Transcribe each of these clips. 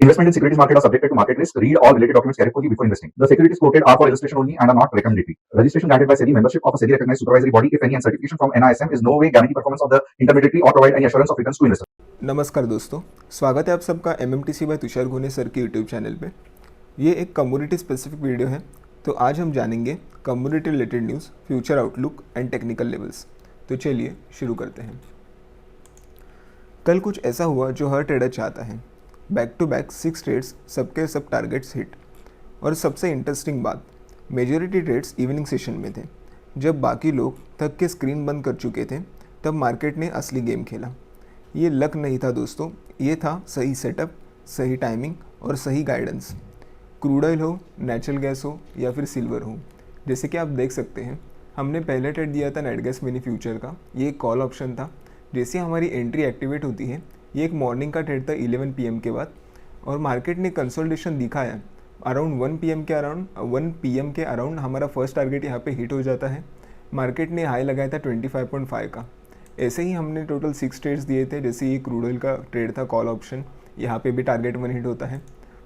Investment in securities market are subjected to market risk. Read all related documents carefully before investing. The securities quoted are for illustration only and are not recommendatory. Registration granted by SEBI. Membership of a SEBI recognized supervisory body, if any, and certification from NISM is no way guarantee performance of the intermediary or provide any assurance of returns to investors. नमस्कार दोस्तों, स्वागत है आप सबका MMTC bye Tushar घोने sir के YouTube channel पे। ये एक कम्युनिटी स्पेसिफिक वीडियो है, तो आज हम जानेंगे community related news, future outlook and technical levels. तो चलिए शुरू करते हैं। कल कुछ ऐसा हुआ जो हर ट्रेडर चाहता है, बैक टू बैक 6 ट्रेड्स, सबके सब टारगेट्स हिट। और सबसे इंटरेस्टिंग बात, मेजॉरिटी ट्रेड्स इवनिंग सेशन में थे। जब बाकी लोग थक के स्क्रीन बंद कर चुके थे, तब मार्केट ने असली गेम खेला। ये लक नहीं था दोस्तों, ये था सही सेटअप, सही टाइमिंग और सही गाइडेंस। क्रूड ऑयल हो, नेचुरल गैस हो या फिर सिल्वर हो, जैसे कि आप देख सकते हैं, हमने पहले ट्रेड दिया था नेट गैस मिनी फ्यूचर का। ये एक कॉल ऑप्शन था। जैसे हमारी एंट्री एक्टिवेट होती है, ये एक मॉर्निंग का ट्रेड था 11 PM के बाद, और मार्केट ने कंसोलिडेशन दिखाया अराउंड 1 PM के अराउंड हमारा फर्स्ट टारगेट यहाँ पे हिट हो जाता है। मार्केट ने हाई लगाया था 25.5 का। ऐसे ही हमने टोटल 6 ट्रेड्स दिए थे। जैसे ये क्रूड ऑयल का ट्रेड था कॉल ऑप्शन, यहाँ पे भी टारगेट 1 हिट होता है।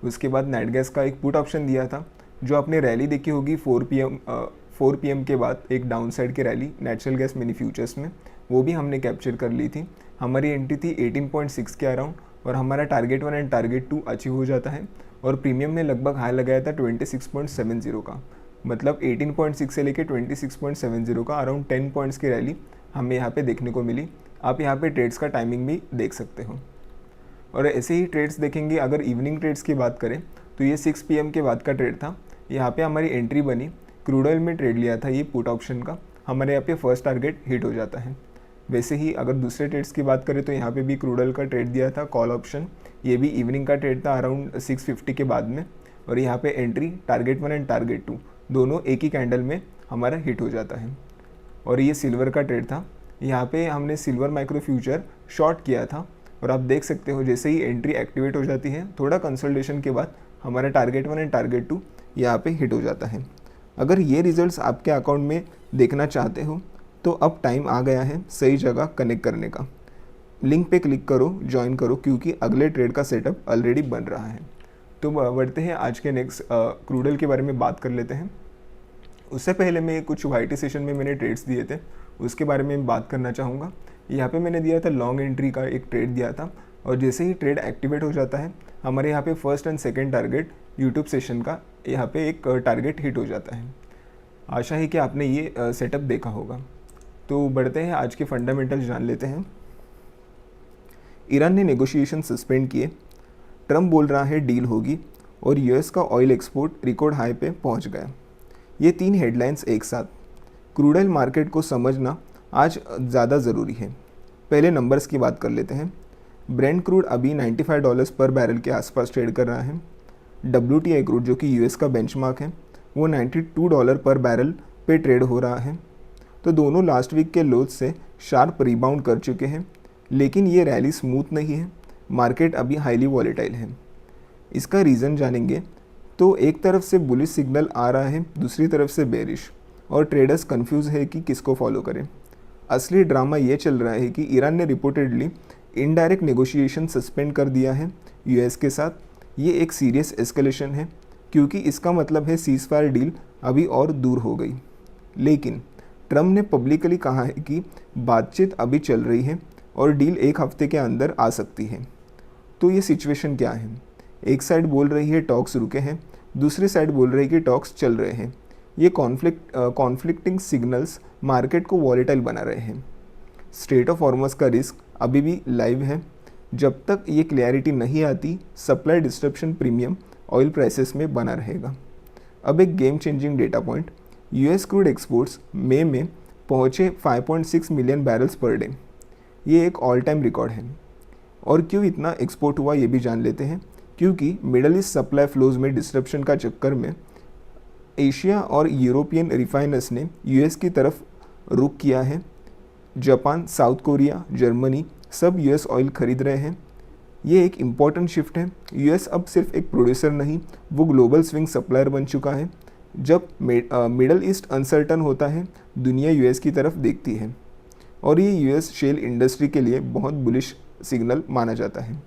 उसके बाद नेट गैस का एक पुट ऑप्शन दिया था, जो आपने रैली देखी होगी 4 PM के बाद, एक डाउन साइड की rally natural gas mini futures में, वो भी हमने कैप्चर कर ली थी। हमारी एंट्री थी 18.6 के अराउंड, और हमारा टारगेट 1 एंड टारगेट 2 अचीव हो जाता है। और प्रीमियम ने लगभग हाई लगाया था 26.70 का, मतलब 18.6 से लेकर 26.70 का अराउंड 10 पॉइंट्स की रैली हमें यहाँ पे देखने को मिली। आप यहाँ पे ट्रेड्स का टाइमिंग भी देख सकते हो। और ऐसे ही ट्रेड्स देखेंगे, अगर इवनिंग ट्रेड्स की बात करें तो ये 6 PM के बाद का ट्रेड था। यहाँ पे हमारी एंट्री बनी, क्रूड ऑयल में ट्रेड लिया था ये पुट ऑप्शन का, हमारे यहाँ पे फर्स्ट टारगेट हिट हो जाता है। वैसे ही अगर दूसरे ट्रेड्स की बात करें तो यहाँ पे भी क्रूड ऑयल का ट्रेड दिया था कॉल ऑप्शन, ये भी इवनिंग का ट्रेड था अराउंड 6:50 के बाद में, और यहाँ पे एंट्री टारगेट 1 एंड टारगेट 2 दोनों एक ही कैंडल में हमारा हिट हो जाता है। और ये सिल्वर का ट्रेड था, यहाँ पे हमने सिल्वर माइक्रो फ्यूचर शॉर्ट किया था, और आप देख सकते हो जैसे ही एंट्री एक्टिवेट हो जाती है, थोड़ा कंसोलिडेशन के बाद हमारा टारगेट 1 एंड टारगेट 2 यहाँ पे हिट हो जाता है। अगर ये रिजल्ट्स आपके अकाउंट में देखना चाहते हो तो अब टाइम आ गया है सही जगह कनेक्ट करने का। लिंक पे क्लिक करो, ज्वाइन करो, क्योंकि अगले ट्रेड का सेटअप ऑलरेडी बन रहा है। तो बढ़ते हैं आज के नेक्स्ट क्रूड ऑयल के बारे में बात कर लेते हैं। उससे पहले मैं कुछ वाईटी सेशन में मैंने ट्रेड्स दिए थे, उसके बारे में बात करना चाहूँगा। यहाँ पे मैंने दिया था लॉन्ग एंट्री का एक ट्रेड दिया था, और जैसे ही ट्रेड एक्टिवेट हो जाता है, हमारे यहाँ पे first and second target YouTube session का यहाँ पे एक टारगेट हिट हो जाता है। आशा है कि आपने ये सेटअप देखा होगा। तो बढ़ते हैं, आज के फंडामेंटल्स जान लेते हैं। ईरान ने नेगोशिएशन सस्पेंड किए, ट्रम्प बोल रहा है डील होगी, और यूएस का ऑयल एक्सपोर्ट रिकॉर्ड हाई पे पहुंच गया। ये 3 हेडलाइंस एक साथ। क्रूड ऑयल मार्केट को समझना आज ज़्यादा ज़रूरी है। पहले नंबर्स की बात कर लेते हैं। ब्रेंट क्रूड अभी $95 पर बैरल के आसपास ट्रेड कर रहा है। WTI क्रूड, जो कि यूएस का बेंचमार्क है, वो $92 पर बैरल पे ट्रेड हो रहा है। तो दोनों लास्ट वीक के लोज से शार्प रिबाउंड कर चुके हैं, लेकिन ये रैली स्मूथ नहीं है। मार्केट अभी हाईली वॉलेटाइल है। इसका रीज़न जानेंगे तो एक तरफ से बुलिश सिग्नल आ रहा है, दूसरी तरफ से बेरिश, और ट्रेडर्स कंफ्यूज है कि किसको फॉलो करें। असली ड्रामा ये चल रहा है कि ईरान ने रिपोर्टेडली इनडायरेक्ट नेगोशिएशन सस्पेंड कर दिया है यूएस के साथ। ये एक सीरियस एस्केलेशन है, क्योंकि इसका मतलब है सीज़फायर डील अभी और दूर हो गई। लेकिन ट्रम्प ने पब्लिकली कहा है कि बातचीत अभी चल रही है और डील 1 हफ्ते के अंदर आ सकती है। तो ये सिचुएशन क्या है? एक साइड बोल रही है टॉक्स रुके हैं, दूसरी साइड बोल रही है कि टॉक्स चल रहे हैं। ये कॉन्फ्लिक्टिंग सिग्नल्स मार्केट को वॉलेटाइल बना रहे हैं। स्ट्रेट ऑफ हॉर्मस का रिस्क अभी भी लाइव है। जब तक ये क्लैरिटी नहीं आती, supply disruption premium oil prices में बना रहेगा। अब एक game changing data point, US crude exports मई में पहुँचे 5.6 मिलियन बैरल्स पर डे। ये एक ऑल टाइम रिकॉर्ड है। और क्यों इतना एक्सपोर्ट हुआ ये भी जान लेते हैं। क्योंकि मिडल ईस्ट सप्लाई फ्लोज में डिस्ट्रप्शन का चक्कर में एशिया और यूरोपियन रिफाइनर्स ने यूएस की तरफ रुख किया है। जापान, साउथ कोरिया, जर्मनी सब यूएस ऑयल खरीद रहे हैं। ये एक इम्पॉर्टेंट शिफ्ट है। यूएस अब सिर्फ एक प्रोड्यूसर नहीं, वो ग्लोबल स्विंग सप्लायर बन चुका है। जब मिडल ईस्ट अनसर्टन होता है, दुनिया यूएस की तरफ देखती है, और ये यूएस शेल इंडस्ट्री के लिए बहुत बुलिश सिग्नल माना जाता है।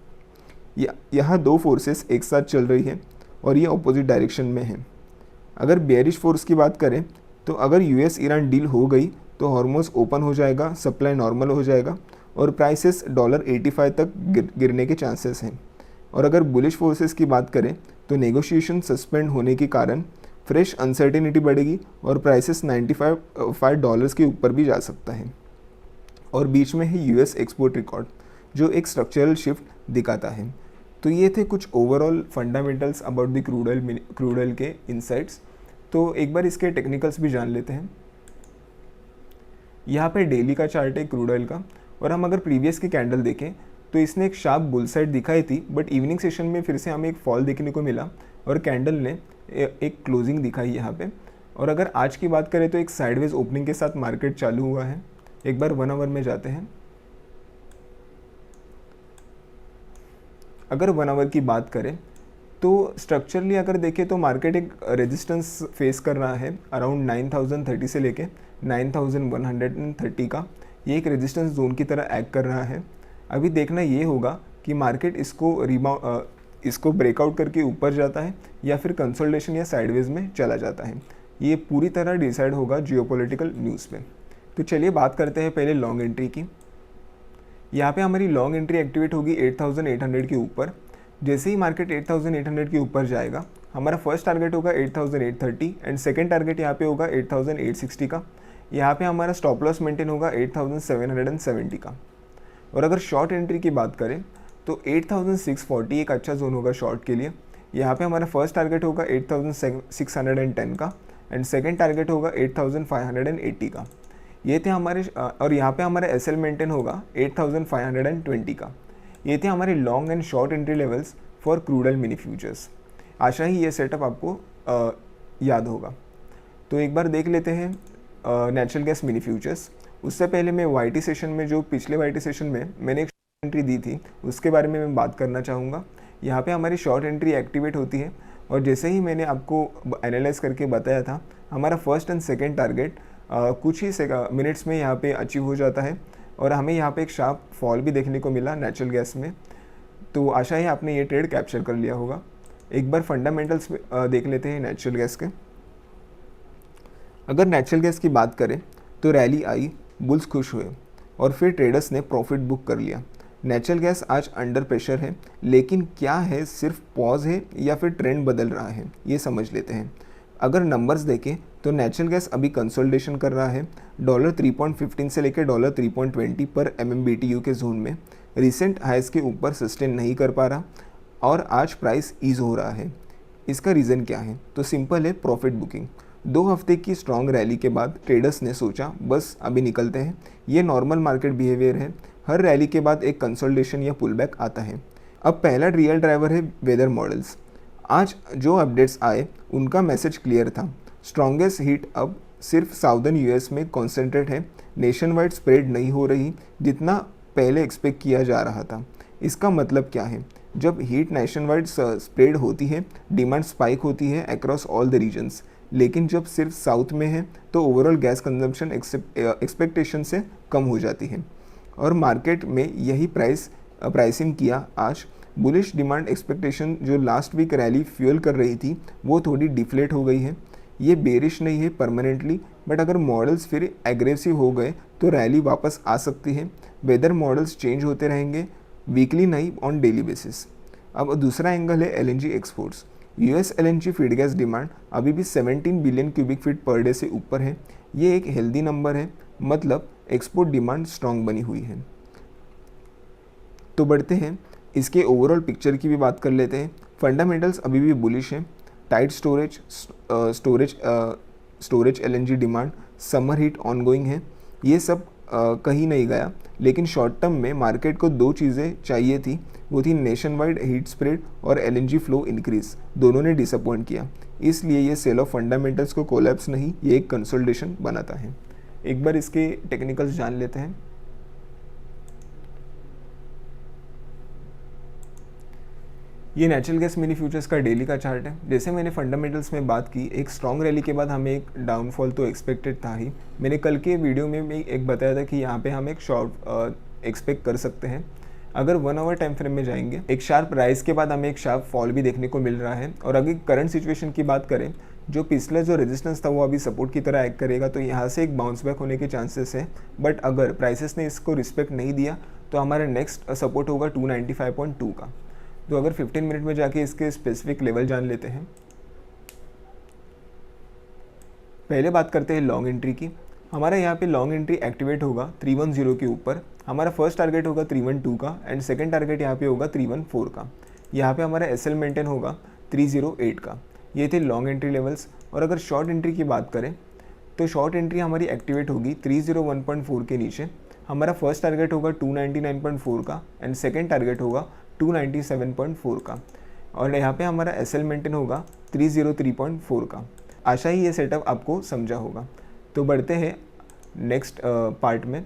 यहाँ दो फोर्सेस एक साथ चल रही है और ये अपोजिट डायरेक्शन में है। अगर बेयरिश फोर्स की बात करें तो अगर यूएस ईरान डील हो गई तो हॉर्मोज ओपन हो जाएगा, सप्लाई नॉर्मल हो जाएगा और प्राइसेस $85 तक गिरने के चांसेस हैं। और अगर बुलिश फोर्सेस की बात करें तो नेगोशिएशन सस्पेंड होने के कारण फ्रेश अनसर्टेनिटी बढ़ेगी और प्राइसेस $95 के ऊपर भी जा सकता है। और बीच में है यूएस एक्सपोर्ट रिकॉर्ड जो एक स्ट्रक्चरल शिफ्ट दिखाता है। तो ये थे कुछ overall fundamentals about the crude oil के इनसाइट्स। तो एक बार इसके टेक्निकल्स भी जान लेते हैं। यहाँ पे डेली का चार्ट है क्रूड ऑयल का, और हम अगर प्रीवियस की कैंडल देखें तो इसने एक शार्प बुल साइड दिखाई थी, बट इवनिंग सेशन में फिर से हमें एक फॉल देखने को मिला और कैंडल ने एक क्लोजिंग दिखाई यहाँ पे। और अगर आज की बात करें तो एक साइडवेज ओपनिंग के साथ मार्केट चालू हुआ है। एक बार 1 आवर में जाते हैं। अगर 1 आवर की बात करें तो स्ट्रक्चरली अगर देखें तो मार्केट एक रेजिस्टेंस फेस कर रहा है अराउंड 9030 से लेके 9130 का। ये एक रेजिस्टेंस जोन की तरह एक्ट कर रहा है। अभी देखना ये होगा कि मार्केट इसको ब्रेकआउट करके ऊपर जाता है या फिर कंसोलिडेशन या साइडवेज में चला जाता है। ये पूरी तरह डिसाइड होगा जियोपॉलिटिकल न्यूज़ पे। तो चलिए बात करते हैं पहले लॉन्ग एंट्री की। यहाँ पे हमारी लॉन्ग एंट्री एक्टिवेट होगी 8800 के ऊपर। जैसे ही मार्केट 8800 के ऊपर जाएगा हमारा फर्स्ट टारगेट होगा 8830 एंड सेकेंड टारगेट यहाँ पे होगा 8860 का। यहाँ पे हमारा स्टॉप लॉस मेंटेन होगा 8770 का। और अगर शॉर्ट एंट्री की बात करें तो 8640 एक अच्छा जोन होगा शॉर्ट के लिए। यहाँ पे हमारा फर्स्ट टारगेट होगा 8610 का एंड सेकेंड टारगेट होगा 8580 का। ये थे हमारे और यहाँ पे हमारा एसएल मेंटेन होगा 8520 का। ये थे हमारे long and short entry levels for crude oil mini futures. आशा ही ये सेटअप आपको याद होगा। तो एक बार देख लेते हैं नेचुरल गैस मिनी फ्यूचर्स। उससे पहले मैं वाईटी सेशन में जो पिछले वाईटी सेशन में मैंने एक शॉर्ट एंट्री दी थी उसके बारे में मैं बात करना चाहूँगा। यहाँ पे हमारी शॉर्ट एंट्री एक्टिवेट होती है और जैसे ही मैंने आपको एनालाइज करके बताया था हमारा फर्स्ट एंड सेकेंड टारगेट कुछ ही मिनट्स में यहाँ पे अचीव हो जाता है और हमें यहाँ पे एक शार्प फॉल भी देखने को मिला नेचुरल गैस में। तो आशा है आपने ये ट्रेड कैप्चर कर लिया होगा। एक बार फंडामेंटल्स देख लेते हैं नेचुरल गैस के। अगर नेचुरल गैस की बात करें तो रैली आई, बुल्स खुश हुए और फिर ट्रेडर्स ने प्रॉफिट बुक कर लिया। नेचुरल गैस आज अंडर प्रेशर है, लेकिन क्या है, सिर्फ पॉज है या फिर ट्रेंड बदल रहा है, ये समझ लेते हैं। अगर नंबर्स देखें तो नेचुरल गैस अभी कंसोलिडेशन कर रहा है $3.15 से लेकर $3.20 पर MMBTU के जोन में। रिसेंट हाइस के ऊपर सस्टेन नहीं कर पा रहा और आज प्राइस ईज हो रहा है। इसका रीज़न क्या है? तो सिंपल है, प्रॉफिट बुकिंग। 2 हफ्ते की स्ट्रॉन्ग रैली के बाद ट्रेडर्स ने सोचा बस अभी निकलते हैं। ये नॉर्मल मार्केट बिहेवियर है, हर रैली के बाद एक कंसोलिडेशन या पुलबैक आता है। अब पहला रियल ड्राइवर है वेदर मॉडल्स। आज जो अपडेट्स आए उनका मैसेज क्लियर था। स्ट्रॉन्गेस्ट हीट अब सिर्फ साउदर्न यूएस में कॉन्सेंट्रेट है, नेशन वाइड स्प्रेड नहीं हो रही जितना पहले एक्सपेक्ट किया जा रहा था। इसका मतलब क्या है? जब हीट नेशन वाइड स्प्रेड होती है डिमांड स्पाइक होती है अक्रॉस ऑल द रीजन्स, लेकिन जब सिर्फ साउथ में है तो ओवरऑल गैस कंजम्पशन एक्सपेक्टेशन से कम हो जाती है और मार्केट में यही प्राइसिंग किया। आज बुलिश डिमांड एक्सपेक्टेशन जो लास्ट वीक रैली फ्यूल कर रही थी वो थोड़ी डिफ्लेट हो गई है। ये बेरिश नहीं है परमानेंटली, बट अगर मॉडल्स फिर एग्रेसिव हो गए तो रैली वापस आ सकती है। वेदर मॉडल्स चेंज होते रहेंगे, वीकली नहीं ऑन डेली बेसिस। अब दूसरा एंगल है LNG exports. US LNG feed gas demand अभी भी 17 billion cubic feet per day से ऊपर है। ये एक हेल्दी नंबर है, मतलब एक्सपोर्ट डिमांड स्ट्रॉन्ग बनी हुई है। तो बढ़ते हैं इसके ओवरऑल पिक्चर की भी बात कर लेते हैं। फंडामेंटल्स अभी भी बुलिश है। Tight storage LNG demand, summer heat ongoing है, ये सब कहीं नहीं गया। लेकिन शॉर्ट टर्म में मार्केट को 2 चीज़ें चाहिए थी, वो थी नेशन वाइड हीट स्प्रेड और LNG फ्लो इंक्रीज। दोनों ने डिसअपॉइंट किया, इसलिए ये सेल ऑफ फंडामेंटल्स को कोलैप्स नहीं, ये एक कंसोलिडेशन बनाता है। एक बार इसके टेक्निकल्स जान लेते हैं। ये नेचुरल गैस मिनी फ्यूचर्स का डेली का चार्ट है। जैसे मैंने फंडामेंटल्स में बात की, एक स्ट्रॉन्ग रैली के बाद हमें एक डाउनफॉल तो एक्सपेक्टेड था ही। मैंने कल के वीडियो में भी एक बताया था कि यहाँ पे हम एक शॉर्ट एक्सपेक्ट कर सकते हैं। अगर 1 आवर टाइम फ्रेम में जाएंगे, एक शार्प राइज के बाद हमें एक शार्प फॉल भी देखने को मिल रहा है। और अगर करंट सिचुएशन की बात करें, जो पिछला जो रेजिस्टेंस था वो अभी सपोर्ट की तरह एक्ट करेगा, तो यहाँ से एक बाउंस बैक होने के चांसेस है। बट अगर प्राइसेस ने इसको रिस्पेक्ट नहीं दिया तो हमारा नेक्स्ट सपोर्ट होगा 295.2 का। तो अगर 15 मिनट में जाके इसके स्पेसिफिक लेवल जान लेते हैं। पहले बात करते हैं लॉन्ग एंट्री की। हमारा यहाँ पे लॉन्ग एंट्री एक्टिवेट होगा 310 के ऊपर। हमारा फर्स्ट टारगेट होगा 312 का एंड सेकंड टारगेट यहाँ पे होगा 314 का। यहाँ पे हमारा एसएल मेंटेन होगा 308 का। ये थे लॉन्ग एंट्री लेवल्स। और अगर शॉर्ट एंट्री की बात करें तो शॉर्ट एंट्री हमारी एक्टिवेट होगी 301.4 के नीचे। हमारा फर्स्ट टारगेट होगा 299.4 का एंड सेकंड टारगेट होगा 297.4 का। और यहाँ पे हमारा एसएल मेंटेन होगा 303.4 का। आशा ही ये सेटअप आपको समझा होगा। तो बढ़ते हैं नेक्स्ट पार्ट में।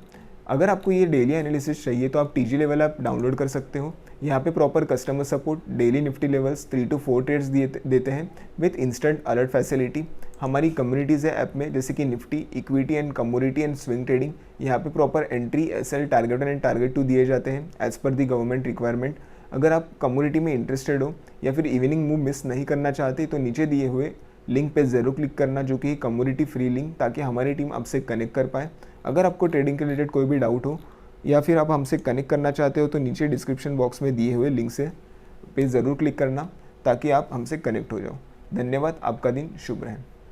अगर आपको ये डेली एनालिसिस चाहिए तो आप टीजी लेवल ऐप डाउनलोड कर सकते हो। यहाँ पे proper customer support, daily Nifty levels, 3 to 4 trades देते हैं विथ इंस्टेंट अलर्ट फैसिलिटी। हमारी कम्युनिटीज़ है ऐप में, जैसे कि Nifty, equity and commodity and swing trading. यहाँ पे proper entry, SL, target one and target two दिए जाते हैं एज पर दी गवर्नमेंट रिक्वायरमेंट। अगर आप कम्युनिटी में इंटरेस्टेड हो या फिर इवनिंग मूव मिस नहीं करना चाहते तो नीचे दिए हुए लिंक पे ज़रूर क्लिक करना, जो कि कम्युनिटी फ्री लिंक, ताकि हमारी टीम आपसे कनेक्ट कर पाए। अगर आपको ट्रेडिंग के रिलेटेड कोई भी डाउट हो या फिर आप हमसे कनेक्ट करना चाहते हो तो नीचे डिस्क्रिप्शन बॉक्स में दिए हुए लिंक से पे ज़रूर क्लिक करना ताकि आप हमसे कनेक्ट हो जाओ। धन्यवाद, आपका दिन शुभ रहे।